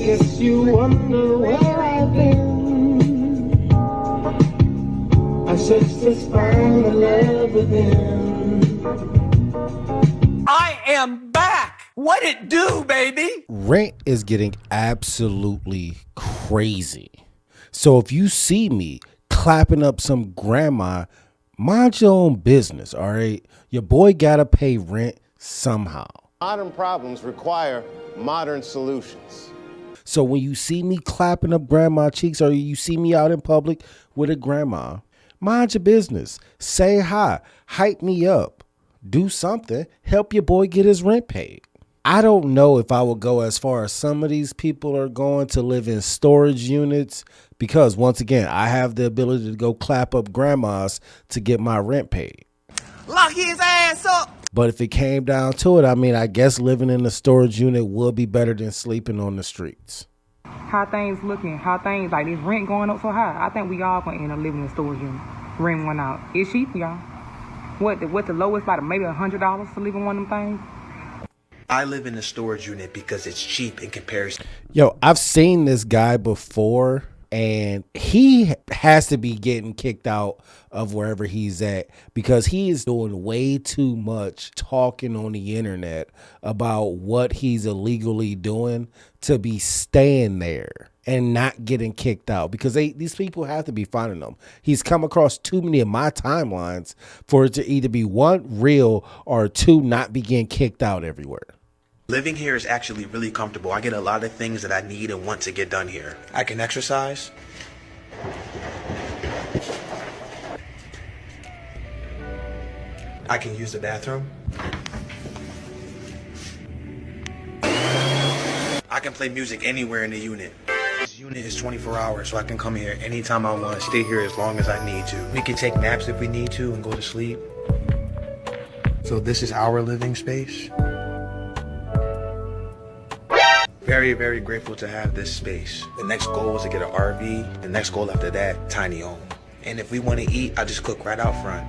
Guess you wonder where I've been. I searched to find the love within. I am back. What it do, baby? Rent is getting absolutely crazy. So if you see me clapping up some grandma, mind your own business, all right? Your boy gotta pay rent somehow. Modern problems require modern solutions. So when you see me clapping up grandma cheeks, or you see me out in public with a grandma, mind your business. Say hi, hype me up, do something, help your boy get his rent paid. I don't know if I would go as far as some of these people are going to live in storage units, because once again, I have the ability to go clap up grandmas to get my rent paid. Lock his ass up. But if it came down to it, I mean, I guess living in a storage unit would be better than sleeping on the streets. How things looking, how things, like this rent going up so high, I think we all gonna end up living in a storage unit. Rent one out. It's cheap, y'all. What the lowest, about maybe $100 to live in one of them things? I live in a storage unit because it's cheap in comparison. Yo, I've seen this guy before, and he has to be getting kicked out of wherever he's at because he is doing way too much talking on the internet about what he's illegally doing to be staying there and not getting kicked out, because these people have to be finding them. He's come across too many of my timelines for it to either be one, real, or two, not be getting kicked out everywhere. Living here is actually really comfortable. I get a lot of things that I need and want to get done here. I can exercise. I can use the bathroom. I can play music anywhere in the unit. This unit is 24 hours, so I can come here anytime I want, stay here as long as I need to. We can take naps if we need to and go to sleep. So this is our living space. Very, very grateful to have this space. The next goal is to get an RV. The next goal after that, tiny home. And if we want to eat, I just cook right out front.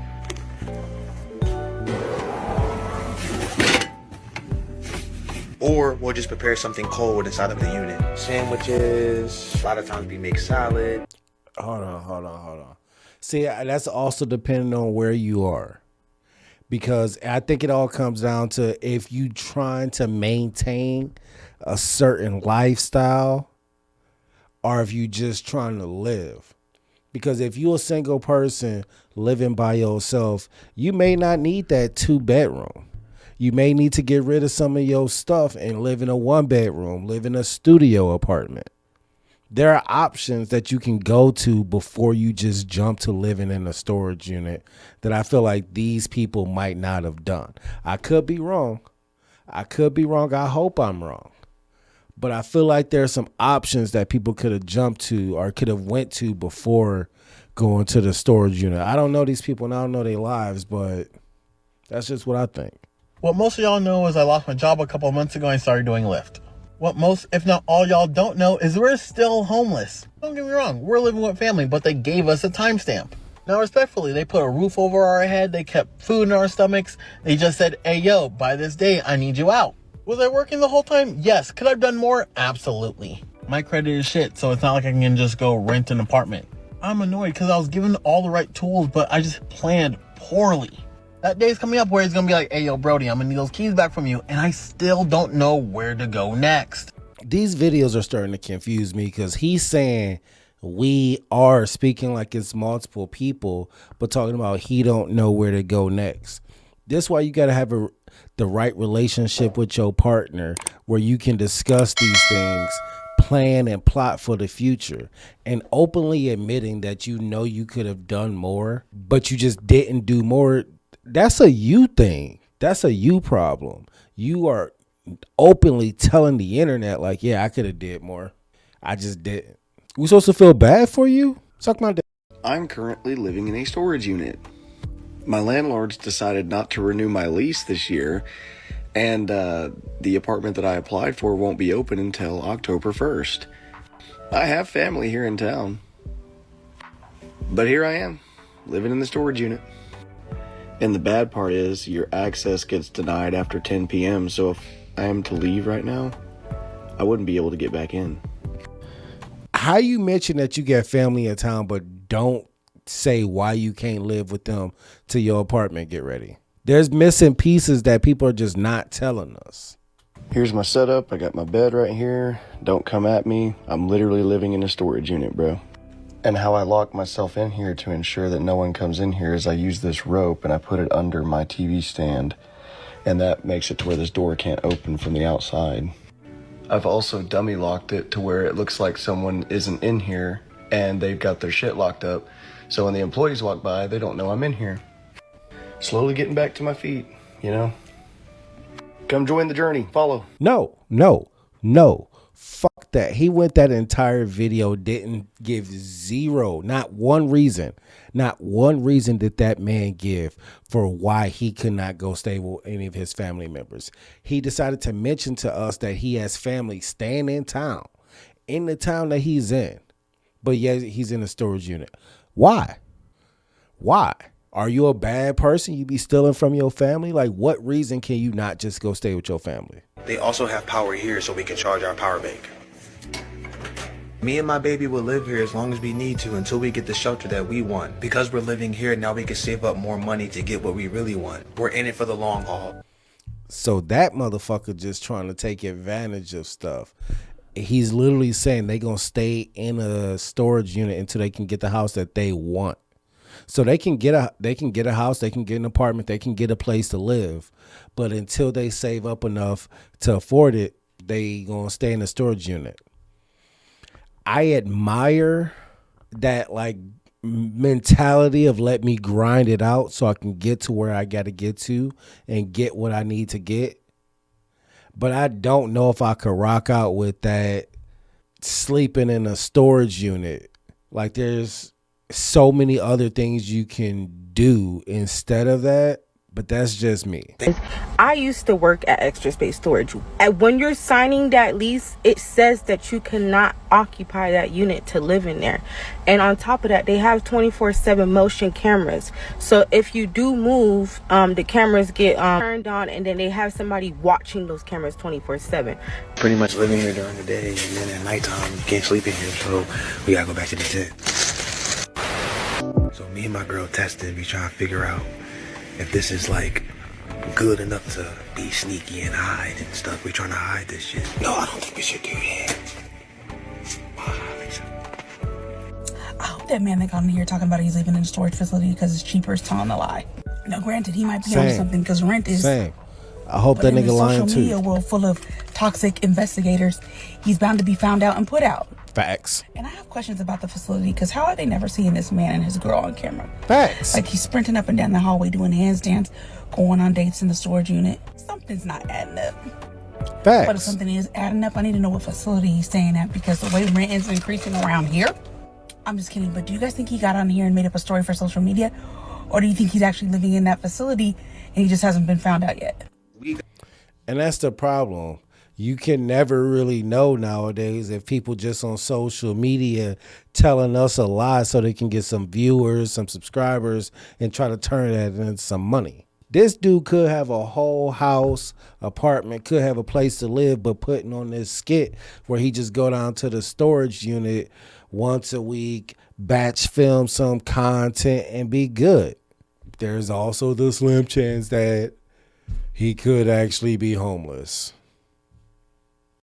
Or we'll just prepare something cold inside of the unit. Sandwiches, a lot of times we make salad. Hold on. See, that's also depending on where you are. Because I think it all comes down to if you trying to maintain a certain lifestyle or if you just trying to live. Because if you're a single person living by yourself, you may not need that 2-bedroom. You may need to get rid of some of your stuff and live in a 1-bedroom, live in a studio apartment. There are options that you can go to before you just jump to living in a storage unit that I feel like these people might not have done. I could be wrong. I hope I'm wrong. But I feel like there are some options that people could have jumped to or could have went to before going to the storage unit. I don't know these people and I don't know their lives, but that's just what I think. What most of y'all know is I lost my job a couple of months ago and started doing Lyft. What most, if not all y'all don't know is we're still homeless. Don't get me wrong, we're living with family, but they gave us a timestamp. Now respectfully, they put a roof over our head, they kept food in our stomachs, they just said, hey yo, by this day, I need you out. Was I working the whole time? Yes. Could I have done more? Absolutely. My credit is shit, so it's not like I can just go rent an apartment. I'm annoyed because I was given all the right tools, but I just planned poorly. That day's coming up where it's going to be like, hey, yo, Brody, I'm going to need those keys back from you. And I still don't know where to go next. These videos are starting to confuse me because he's saying we are speaking like it's multiple people, but talking about he don't know where to go next. That's why you got to have the right relationship with your partner where you can discuss these things, plan and plot for the future, and openly admitting that you know you could have done more, but you just didn't do more. That's a you thing. That's a you problem. You are openly telling the internet like, yeah, I could have did more. I just didn't. We supposed to feel bad for you? Suck my dick. I'm currently living in a storage unit. My landlords decided not to renew my lease this year, and the apartment that I applied for won't be open until October 1st. I have family here in town, but here I am, living in the storage unit. And the bad part is your access gets denied after 10 p.m., so if I am to leave right now, I wouldn't be able to get back in. How you mention that you got family in town, but don't say why you can't live with them till your apartment get ready? There's missing pieces that people are just not telling us. Here's my setup. I got my bed right here. Don't come at me. I'm literally living in a storage unit, bro. And how I lock myself in here to ensure that no one comes in here is I use this rope and I put it under my TV stand. And that makes it to where this door can't open from the outside. I've also dummy locked it to where it looks like someone isn't in here and they've got their shit locked up. So when the employees walk by, they don't know I'm in here. Slowly getting back to my feet, you know? Come join the journey. Follow. No. Fuck that. He went that entire video, didn't give not one reason did that man give for why he could not go stay with any of his family members. He decided to mention to us that he has family staying in the town that he's in, but yet he's in a storage unit. Why? Are you a bad person? You be stealing from your family? Like, what reason can you not just go stay with your family? They also have power here so we can charge our power bank. Me and my baby will live here as long as we need to until we get the shelter that we want. Because we're living here, now we can save up more money to get what we really want. We're in it for the long haul. So that motherfucker just trying to take advantage of stuff. He's literally saying they gonna stay in a storage unit until they can get the house that they want. So they can get a house, they can get an apartment, they can get a place to live. But until they save up enough to afford it, they gonna stay in a storage unit. I admire that like mentality of let me grind it out so I can get to where I got to get to and get what I need to get. But I don't know if I could rock out with that sleeping in a storage unit. Like there's so many other things you can do instead of that, but that's just me. I used to work at Extra Space Storage. And when you're signing that lease, it says that you cannot occupy that unit to live in there. And on top of that, they have 24/7 motion cameras. So if you do move, the cameras get turned on, and then they have somebody watching those cameras 24/7. Pretty much living here during the day, and then at nighttime, you can't sleep in here, so we gotta go back to the tent. So me and my girl tested, we trying to figure out if this is like good enough to be sneaky and hide and stuff. We trying to hide this shit. No, I don't think we should do that. I hope that man that got in here talking about he's living in a storage facility because it's cheaper is telling a lie. Now, granted, he might be on something because rent is. Same. I hope that nigga lying too. In the social media world full of toxic investigators, he's bound to be found out and put out. Facts. And I have questions about the facility because how are they never seeing this man and his girl on camera? Facts. Like he's sprinting up and down the hallway doing handstands, going on dates in the storage unit. Something's not adding up. Facts. But if something is adding up, I need to know what facility he's staying at because the way rent is increasing around here. I'm just kidding, but do you guys think he got on here and made up a story for social media? Or do you think he's actually living in that facility and he just hasn't been found out yet? And that's the problem. You can never really know nowadays if people just on social media telling us a lie so they can get some viewers, some subscribers, and try to turn that into some money. This dude could have a whole house, apartment, could have a place to live, but putting on this skit where he just go down to the storage unit once a week, batch film some content, and be good. There's also the slim chance that he could actually be homeless.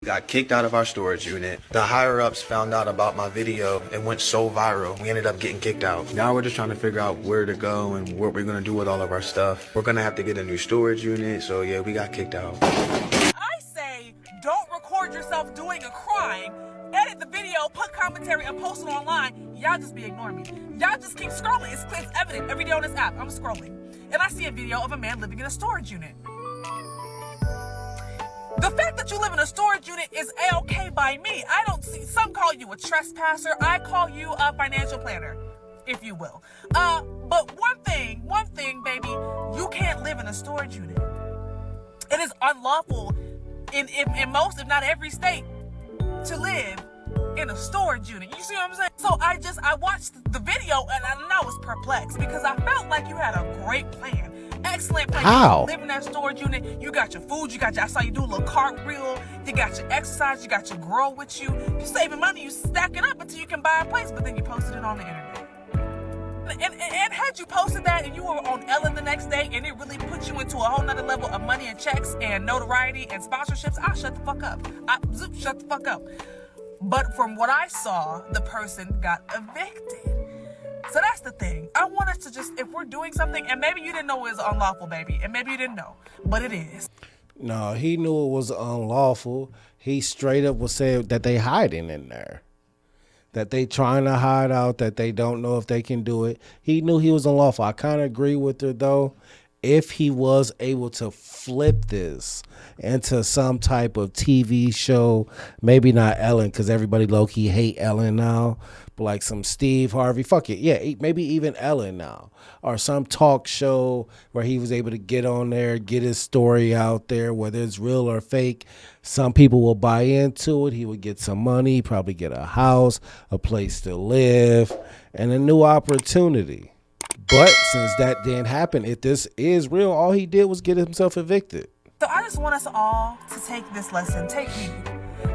Got kicked out of our storage unit. The higher ups found out about my video and went so viral. We ended up getting kicked out. Now we're just trying to figure out where to go and what we're gonna do with all of our stuff. We're gonna have to get a new storage unit. So yeah, we got kicked out. I say don't record yourself doing a crime, edit the video, put commentary and post it online. Y'all just be ignoring me. Y'all just keep scrolling. It's evident every day on this app. I'm scrolling and I see a video of a man living in a storage unit. The fact that you live in a storage unit is A-okay by me. I don't see, some call you a trespasser. I call you a financial planner, if you will. But one thing, baby, you can't live in a storage unit. It is unlawful in most, if not every state, to live in a storage unit. You see what I'm saying? So I watched the video and I was perplexed because I felt like you had a great plan. excellent place. How? You live in that storage unit. You got your food. I saw you do a little cartwheel. You got your exercise. You got your girl with you. You're saving money. You stack it up until you can buy a place. But then you posted it on the internet. And had you posted that and you were on Ellen the next day and it really put you into a whole nother level of money and checks and notoriety and sponsorships, I'll shut the fuck up. Shut the fuck up. But from what I saw, the person got evicted. So that's the thing. I want us to just, if we're doing something, and maybe you didn't know it was unlawful, baby, and maybe you didn't know, but it is. No, he knew it was unlawful. He straight up was saying that they hiding in there. That they trying to hide out, that they don't know if they can do it. He knew he was unlawful. I kind of agree with her, though. If he was able to flip this into some type of TV show, maybe not Ellen, because everybody low-key hate Ellen now, but like some Steve Harvey, fuck it, yeah, maybe even Ellen now, or some talk show where he was able to get on there, get his story out there, whether it's real or fake. Some people will buy into it. He would get some money, probably get a house, a place to live, and a new opportunity. But since that didn't happen, if this is real, all he did was get himself evicted. So I just want us all to take this lesson. Take heed.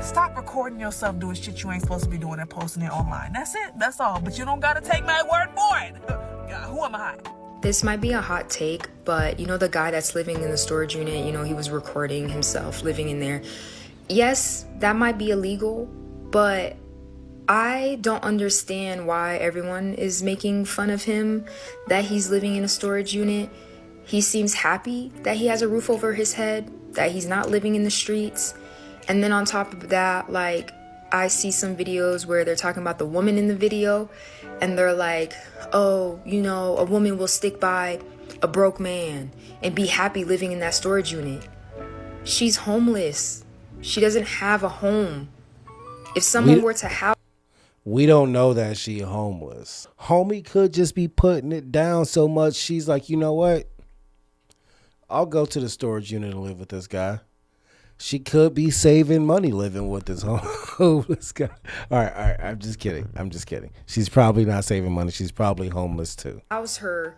Stop recording yourself doing shit you ain't supposed to be doing and posting it online. That's it. That's all. But you don't got to take my word for it. Who am I? This might be a hot take, but you know the guy that's living in the storage unit, you know, he was recording himself living in there. Yes, that might be illegal, but I don't understand why everyone is making fun of him, that he's living in a storage unit. He seems happy that he has a roof over his head, that he's not living in the streets. And then on top of that, like, I see some videos where they're talking about the woman in the video, and they're like, oh, you know, a woman will stick by a broke man and be happy living in that storage unit. She's homeless. She doesn't have a home. If someone were to have... We don't know that she homeless. Homie could just be putting it down so much, she's like, you know what? I'll go to the storage unit and live with this guy. She could be saving money living with this homeless guy. All right. I'm just kidding. She's probably not saving money. She's probably homeless too. House her.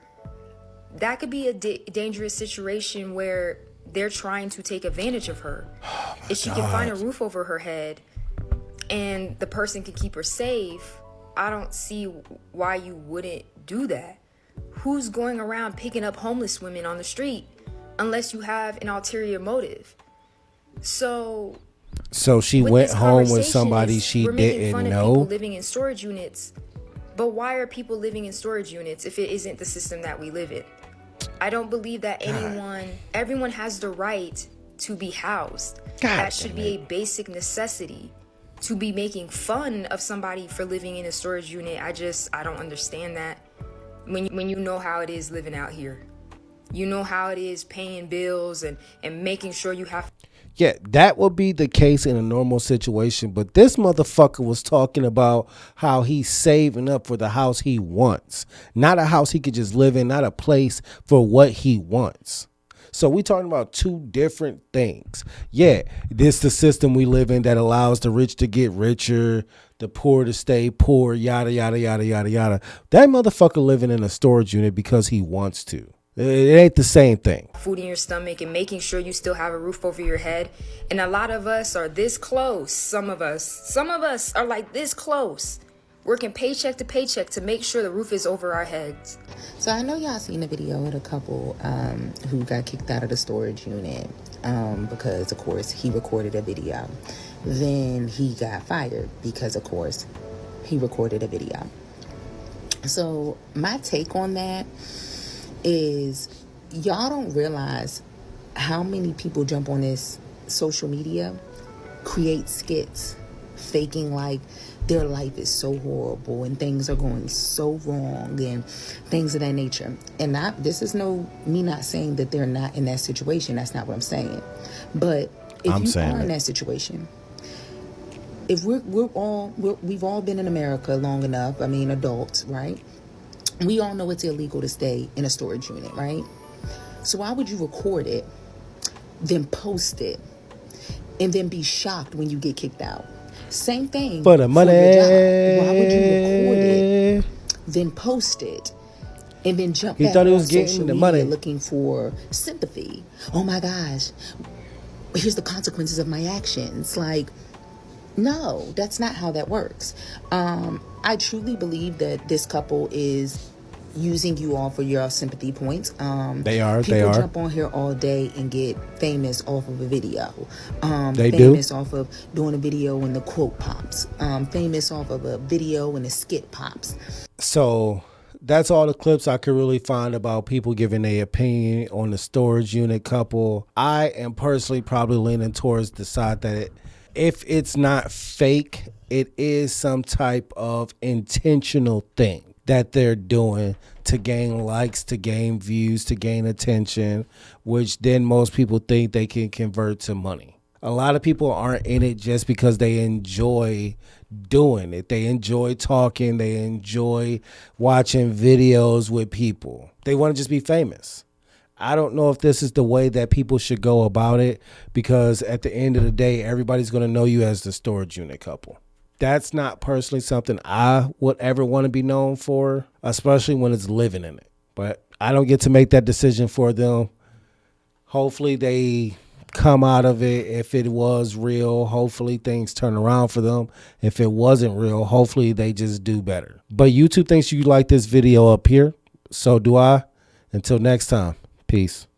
That could be a dangerous situation where they're trying to take advantage of her. If she can find a roof over her head and the person can keep her safe, I don't see why you wouldn't do that. Who's going around picking up homeless women on the street unless you have an ulterior motive? So she went home with somebody she we're making didn't fun know. of people living in storage units, but why are people living in storage units if it isn't the system that we live in? I don't believe that everyone has the right to be housed. That should be a basic necessity. To be making fun of somebody for living in a storage unit, I don't understand that. When you know how it is living out here, you know how it is paying bills and making sure you have. Yeah, that would be the case in a normal situation. But this motherfucker was talking about how he's saving up for the house he wants. Not a house he could just live in, not a place for what he wants. So we talking about two different things. Yeah, this the system we live in that allows the rich to get richer, the poor to stay poor, yada, yada, yada, yada, yada. That motherfucker living in a storage unit because he wants to. It ain't the same thing. Food in your stomach and making sure you still have a roof over your head. And a lot of us are this close. Some of us are like this close, working paycheck to paycheck to make sure the roof is over our heads. So I know y'all seen a video with a couple who got kicked out of the storage unit because, of course, he recorded a video. Then he got fired because, of course, he recorded a video. So my take on that is y'all don't realize how many people jump on this social media, create skits, faking like their life is so horrible and things are going so wrong and things of that nature. And this is me not saying that they're not in that situation. That's not what I'm saying. But if you are in that situation, if we've all been in America long enough, I mean adults, right? We all know it's illegal to stay in a storage unit, right? So why would you record it, then post it, and then be shocked when you get kicked out? Same thing for the money. For your job. Why would you record it, then post it, and then jump He back thought he on was getting social the media money. looking for sympathy. Oh my gosh, here's the consequences of my actions. Like, no, that's not how that works. I truly believe that this couple is using you all for your sympathy points. People jump on here all day and get famous off of a video. Famous off of doing a video when the quote pops. Famous off of a video when the skit pops. So that's all the clips I could really find about people giving their opinion on the storage unit couple. I am personally probably leaning towards the side that if it's not fake, it is some type of intentional thing that they're doing to gain likes, to gain views, to gain attention, which then most people think they can convert to money. A lot of people aren't in it just because they enjoy doing it. They enjoy talking. They enjoy watching videos with people. They want to just be famous. I don't know if this is the way that people should go about it, because at the end of the day, everybody's going to know you as the storage unit couple. That's not personally something I would ever want to be known for, especially when it's living in it. But I don't get to make that decision for them. Hopefully they come out of it. If it was real, hopefully things turn around for them. If it wasn't real, hopefully they just do better. But YouTube thinks you like this video up here. So do I. Until next time, peace.